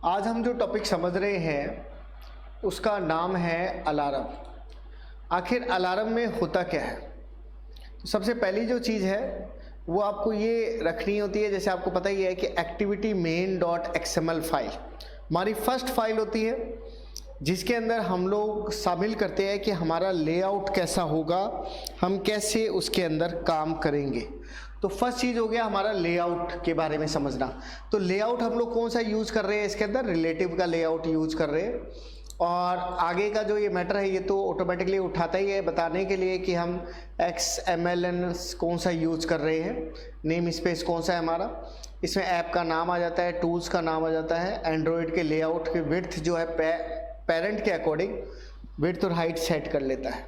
आज हम जो टॉपिक समझ रहे हैं उसका नाम है अलार्म। आखिर अलार्म में होता क्या है? तो सबसे पहली जो चीज़ है वो आपको ये रखनी होती है, जैसे आपको पता ही है कि activity main dot XML file हमारी फर्स्ट फाइल होती है, जिसके अंदर हम लोग शामिल करते हैं कि हमारा लेआउट कैसा होगा, हम कैसे उसके अंदर काम करेंगे। तो फर्स्ट चीज़ हो गया हमारा लेआउट के बारे में समझना। तो लेआउट हम लोग कौन सा यूज़ कर रहे हैं, इसके अंदर रिलेटिव का लेआउट यूज़ कर रहे हैं। और आगे का जो ये मैटर है ये तो ऑटोमेटिकली उठाता ही है बताने के लिए कि हम XML कौन सा यूज़ कर रहे हैं, नेम स्पेस कौन सा है हमारा, इसमें ऐप का नाम आ जाता है, टूल्स का नाम आ जाता है, एंड्रॉयड के लेआउट की विड्थ जो है पेरेंट के अकॉर्डिंग विड्थ और हाइट सेट कर लेता है।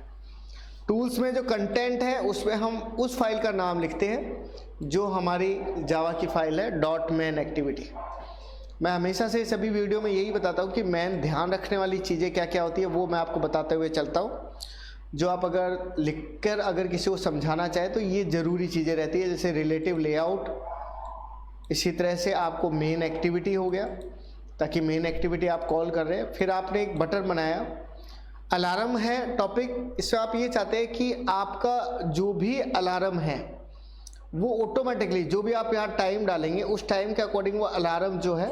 टूल्स में जो कंटेंट है उसमें हम उस फाइल का नाम लिखते हैं जो हमारी जावा की फाइल है डॉट मेन एक्टिविटी। मैं हमेशा से सभी वीडियो में यही बताता हूँ कि मेन ध्यान रखने वाली चीज़ें क्या क्या होती है वो मैं आपको बताते हुए चलता हूँ, जो आप अगर लिखकर अगर किसी को समझाना चाहे तो ये ज़रूरी चीज़ें रहती है, जैसे रिलेटिव लेआउट। इसी तरह से आपको मेन एक्टिविटी हो गया, ताकि मेन एक्टिविटी आप कॉल कर रहे हैं। फिर आपने एक बटन बनाया, अलार्म है टॉपिक, इसमें आप ये चाहते हैं कि आपका जो भी अलार्म है वो ऑटोमेटिकली जो भी आप यहाँ टाइम डालेंगे उस टाइम के अकॉर्डिंग वो अलार्म जो है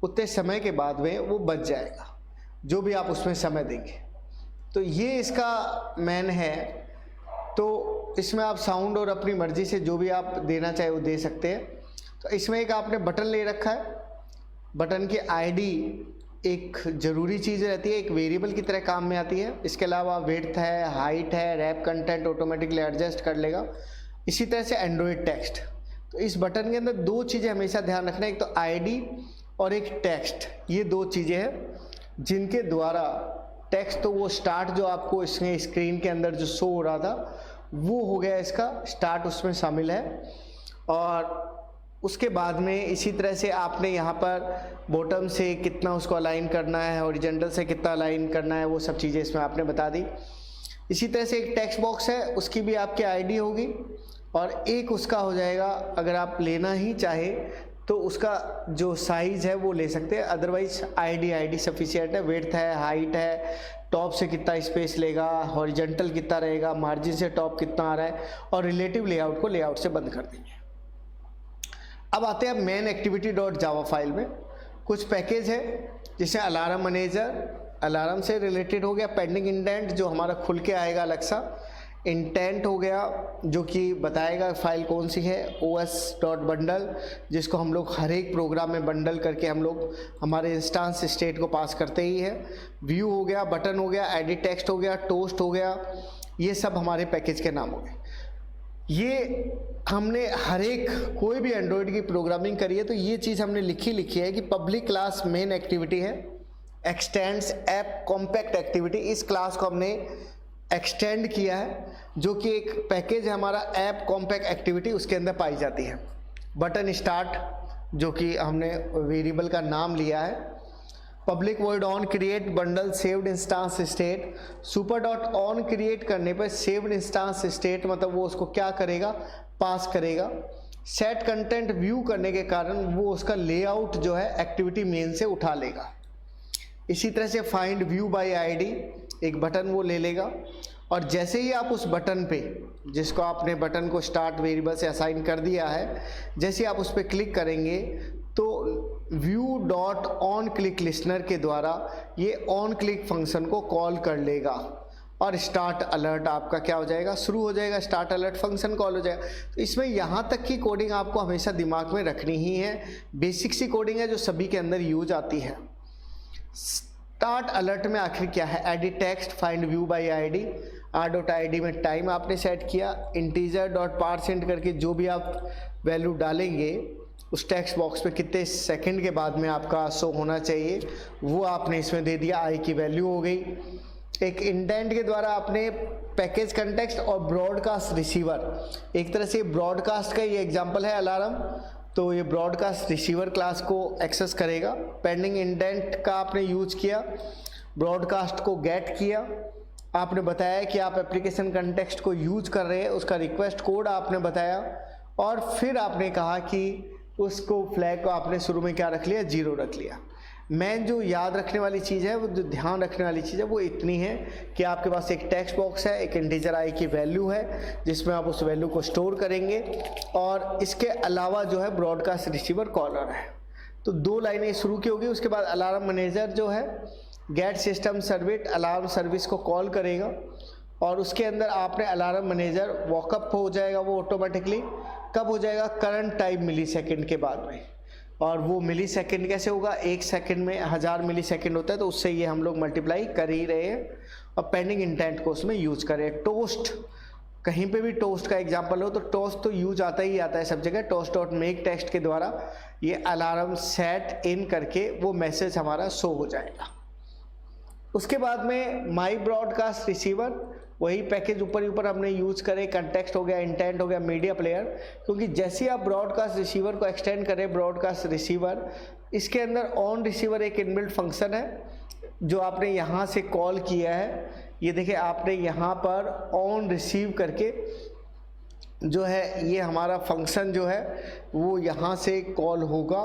उतने समय के बाद में वो बज जाएगा, जो भी आप उसमें समय देंगे। तो ये इसका मैन है। तो इसमें आप साउंड और अपनी मर्जी से जो भी आप देना चाहे वो दे सकते हैं। तो इसमें एक आपने बटन ले रखा है, बटन की आईडी एक ज़रूरी चीज़ रहती है, एक वेरिएबल की तरह काम में आती है। इसके अलावा विड्थ है, हाइट है, रैप कंटेंट ऑटोमेटिकली एडजस्ट कर लेगा। इसी तरह से एंड्रॉयड टेक्स्ट। तो इस बटन के अंदर दो चीज़ें हमेशा ध्यान रखना, एक तो आईडी और एक टेक्स्ट। ये दो चीज़ें हैं जिनके द्वारा टेक्स्ट तो वो स्टार्ट जो आपको इसमें स्क्रीन के अंदर जो शो हो रहा था वो हो गया, इसका स्टार्ट उसमें शामिल है। और उसके बाद में इसी तरह से आपने यहाँ पर बॉटम से कितना उसको अलाइन करना है, हॉरिजॉन्टल से कितना अलाइन करना है, वो सब चीज़ें इसमें आपने बता दी। इसी तरह से एक टेक्स्ट बॉक्स है, उसकी भी आपकी आईडी होगी, और एक उसका हो जाएगा अगर आप लेना ही चाहे तो उसका जो साइज़ है वो ले सकते हैं, अदरवाइज आईडी सफिशिएंट है। विड्थ है, हाइट है, टॉप से कितना स्पेस लेगा, हॉरिजॉन्टल कितना रहेगा, मार्जिन से टॉप कितना आ रहा है, और रिलेटिव लेआउट को लेआउट से बंद कर देंगे। अब आते हैं main activity dot Java file में। कुछ पैकेज है जिसे अलार्म मैनेजर, अलार्म से रिलेटेड हो गया, पेंडिंग इंडेंट जो हमारा खुल के आएगा अलग सा, इंटेंट हो गया जो कि बताएगा फाइल कौन सी है, os.bundle जिसको हम लोग हर एक प्रोग्राम में बंडल करके हम लोग हमारे इंस्टांस स्टेट को पास करते ही है। व्यू हो गया, बटन हो गया, एडिट टेक्स्ट हो गया, टोस्ट हो गया, ये सब हमारे पैकेज के नाम हो गए। ये हमने हर एक कोई भी एंड्रॉयड की प्रोग्रामिंग करी है तो ये चीज़ हमने लिखी है कि पब्लिक क्लास मेन एक्टिविटी है, एक्सटेंड्स ऐप कॉम्पैक्ट एक्टिविटी। इस क्लास को हमने एक्सटेंड किया है जो कि एक पैकेज है हमारा ऐप कॉम्पैक्ट एक्टिविटी, उसके अंदर पाई जाती है। बटन स्टार्ट जो कि हमने वेरिएबल का नाम लिया है, public void on create bundle saved instance state. Super dot on create करने पर सेव्ड इंस्टांस स्टेट मतलब वो उसको क्या करेगा, पास करेगा। सेट कंटेंट व्यू करने के कारण वो उसका लेआउट जो है एक्टिविटी मेन से उठा लेगा। इसी तरह से फाइंड व्यू बाय आईडी एक बटन वो ले लेगा, और जैसे ही आप उस बटन पे, जिसको आपने बटन को स्टार्ट वेरिएबल से असाइन कर दिया है, जैसे आप उस पर क्लिक करेंगे तो view dot on click listener के द्वारा ये ऑन क्लिक फंक्शन को कॉल कर लेगा और स्टार्ट अलर्ट आपका क्या हो जाएगा, शुरू हो जाएगा, स्टार्ट अलर्ट फंक्शन कॉल हो जाएगा। तो इसमें यहाँ तक की कोडिंग आपको हमेशा दिमाग में रखनी ही है, बेसिक सी कोडिंग है जो सभी के अंदर यूज आती है। स्टार्ट अलर्ट में आखिर क्या है, edit text, find view bye ID, r.id में टाइम आपने सेट किया, इंटीजर डॉट पारसेंट करके जो भी आप वैल्यू डालेंगे उस टेक्स्ट बॉक्स पे कितने सेकंड के बाद में आपका शो होना चाहिए वो आपने इसमें दे दिया, आई की वैल्यू हो गई। एक इंडेंट के द्वारा आपने पैकेज कंटेक्स्ट और ब्रॉडकास्ट रिसीवर, एक तरह से ब्रॉडकास्ट का ये एग्जांपल है अलार्म, तो ये ब्रॉडकास्ट रिसीवर क्लास को एक्सेस करेगा। पेंडिंग इंडेंट का आपने यूज किया, ब्रॉडकास्ट को गेट किया, आपने बताया कि आप एप्लीकेशन कंटेक्स्ट को यूज कर रहे हैं, उसका रिक्वेस्ट कोड आपने बताया, और फिर आपने कहा कि उसको फ्लैग को आपने शुरू में क्या रख लिया, 0 रख लिया। मेन जो याद रखने वाली चीज़ है, वो जो ध्यान रखने वाली चीज़ है वो इतनी है कि आपके पास एक टेक्स्ट बॉक्स है, एक इंटीजर आई की वैल्यू है जिसमें आप उस वैल्यू को स्टोर करेंगे, और इसके अलावा जो है ब्रॉडकास्ट रिसीवर कॉलर है। तो 2 लाइनें शुरू की होगी। उसके बाद अलार्म मैनेजर जो है get system service alarm service को कॉल करेगा, और उसके अंदर आपने अलार्म मैनेजर वॉकअप हो जाएगा। वो ऑटोमेटिकली कब हो जाएगा? करंट टाइम मिली सेकेंड के बाद में। और वो मिली सेकेंड कैसे होगा? 1 सेकेंड में 1000 मिली सेकेंड होता है, तो उससे ये हम लोग मल्टीप्लाई कर ही रहे हैं और पेंडिंग इंटेंट को उसमें यूज करें। टोस्ट, कहीं पे भी टोस्ट का एग्जांपल हो तो टोस्ट तो यूज आता ही आता है सब जगह। टोस्ट डॉट मेक टेक्स्ट के द्वारा ये अलार्म सेट इन करके वो मैसेज हमारा शो हो जाएगा। उसके बाद में माई ब्रॉडकास्ट रिसीवर, वही पैकेज ऊपर ऊपर हमने यूज करे। कंटेक्स्ट हो गया, इंटेंट हो गया, मीडिया प्लेयर, क्योंकि जैसे आप ब्रॉडकास्ट रिसीवर को एक्सटेंड करें, ब्रॉडकास्ट रिसीवर, इसके अंदर ऑन रिसीवर एक इनबिल्ट फंक्शन है जो आपने यहाँ से कॉल किया है। ये देखिए, आपने यहाँ पर ऑन रिसीव करके जो है ये हमारा फंक्शन जो है वो यहाँ से कॉल होगा,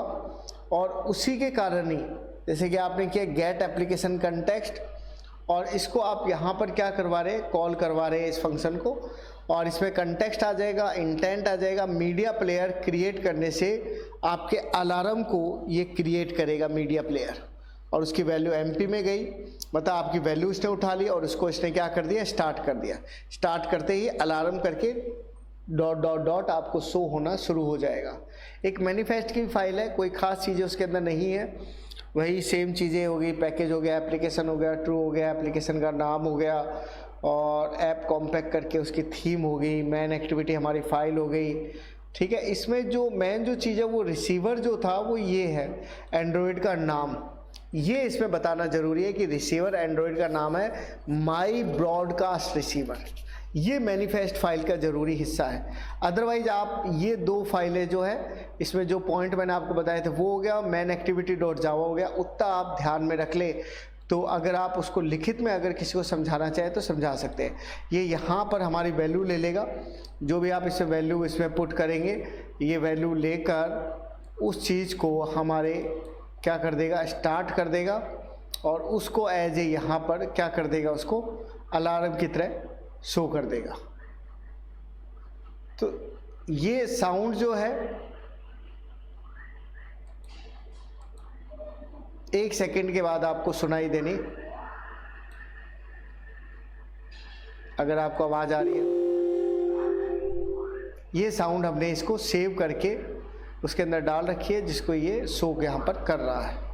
और उसी के कारण ही जैसे कि आपने किया गेट एप्लीकेशन कंटेक्स्ट, और इसको आप यहाँ पर क्या करवा रहे हैं? कॉल करवा रहे हैं इस फंक्शन को, और इसमें कंटेक्स्ट आ जाएगा, इंटेंट आ जाएगा। मीडिया प्लेयर क्रिएट करने से आपके अलार्म को ये क्रिएट करेगा मीडिया प्लेयर, और उसकी वैल्यू एमपी में गई, मतलब आपकी वैल्यू इसने उठा ली और उसको इसने क्या कर दिया? स्टार्ट कर दिया। स्टार्ट करते ही अलार्म करके डॉट डॉट डॉट आपको शो होना शुरू हो जाएगा। एक मैनिफेस्ट की फाइल है, कोई ख़ास चीज़ें उसके अंदर नहीं है, वही सेम चीज़ें हो गई। पैकेज हो गया, एप्लीकेशन हो गया, ट्रू हो गया, एप्लीकेशन का नाम हो गया, और ऐप कॉम्पैक्ट करके उसकी थीम हो गई, मैन एक्टिविटी हमारी फाइल हो गई। ठीक है, इसमें जो मेन जो चीज़ है वो रिसीवर जो था वो ये है, एंड्रॉयड का नाम। ये इसमें बताना ज़रूरी है कि रिसीवर एंड्रॉयड का नाम है माई ब्रॉडकास्ट रिसीवर। ये मैनिफेस्ट फाइल का ज़रूरी हिस्सा है। अदरवाइज आप ये 2 फाइलें जो है, इसमें जो पॉइंट मैंने आपको बताए थे वो हो गया, मैन एक्टिविटी डॉट जावा हो गया, उतना आप ध्यान में रख ले। तो अगर आप उसको लिखित में अगर किसी को समझाना चाहें तो समझा सकते हैं। ये यहाँ पर हमारी वैल्यू ले लेगा, जो भी आप इसमें वैल्यू इसमें पुट करेंगे, ये वैल्यू लेकर उस चीज़ को हमारे क्या कर देगा? स्टार्ट कर देगा, और उसको एज ए यहाँ पर क्या कर देगा? उसको अलार्म की तरह शो कर देगा। तो ये साउंड जो है 1 सेकेंड के बाद आपको सुनाई देनी। अगर आपको आवाज़ आ रही है, ये साउंड हमने इसको सेव करके उसके अंदर डाल रखी है, जिसको ये शो यहाँ पर कर रहा है।